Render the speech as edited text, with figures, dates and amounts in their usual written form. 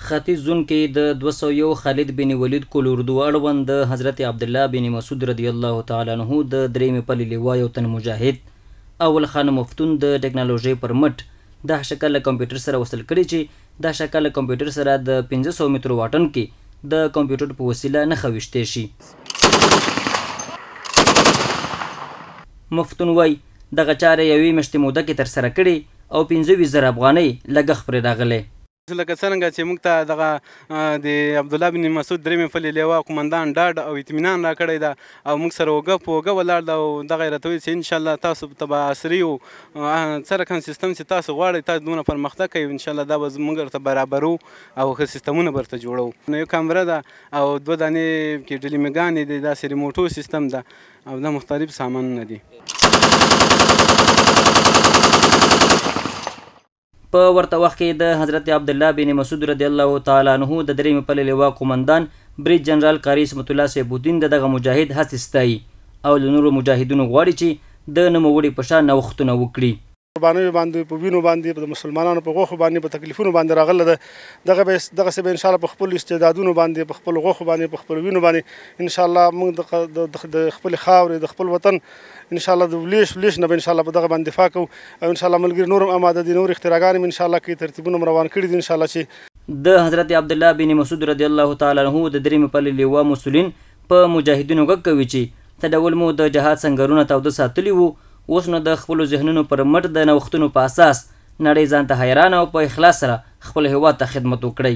ختیځ زون کې د 201 خالد بن ولید کول اردو اړوند د حضرت عبدالله بن مسعود رضی الله تعالی عنہ د درېمې پلې لیوا یو تن مجاهد اول خان مفتون د ټکنالوژي پر مټ د شکل کمپیوټر سره وصل کړي چې د شکل کمپیوټر سره د 500 متر واټن کې د کمپیوټر په وسیله نښه ویشتې شي. مفتون وای دغه چارې یوې میاشتې موده کې ترسره کړي او 25,000 افغانۍ لګښت پرې راغلی. لکه څرنګه چې موږ ته دغه د عبدالله بن مسعود درېمې پلې لیوا قومندان ډاډ او اطمینان راکړی ده او موږ سره اوږه په اوږه ولاړ ده او دغه یې راته ویل چې انشاءالله تاسو ته به عصري او څه رقم سیستم چې تاسو غواړئ تاسو دونه پرمختګ کوئ انشاءالله دا به موږ ورته برابرو او ښه سیستمونه به ورته جوړو. نو یو کامره ده او 2 دانې کې ډلیمګانې دي داسې ریموټو سیستم ده او دا مختلف سامانونه دي. په ورته وخت کې د حضرت عبدالله بن مسعود رضی الله تعالی عنہ د درېمې پلې لیوا قومندان بریج جنرال قاری اسمت الله صیب الدین دغه مجاهد هڅې ستایي او له نورو مجاهدینو غواړي چې د نوموړي په شان نوښتونه وکړي. قربانیو باندې په وینو باندې د مسلمانانو په غوښو باندې په تکلیفونو باندې راغله ده دغسې به انشاءالله په خپلو استعدادونو باندې په خپلو غوښو باندې په خپلو وینو باندې انشاءالله موږ د خپلې خاورې د خپل وطن انشاءالله د ولیش نه به انشاءالله په دغه باندې دفاع کوو او انشاءالله ملګري نور هم اماده دي نور اختراګانې هم انشاءالله کې ترتیبونه هم روان کړي دي انشاءالله چې د حضرت عبدالله بن مسعود رضی الله تعالی عنہ د درېمې پلې لیوا مسؤلین په مجاهدینو غږ کوي چې څه ډول مو د جهاد سنګرونه تاوده ساتلي وو اوس نو د خپلو ذهنونو پر مټ د نوښتونو په اساس نړۍ ځان ته حیرانه او په اخلاص سره خپل هیواد ته خدمت وکړئ.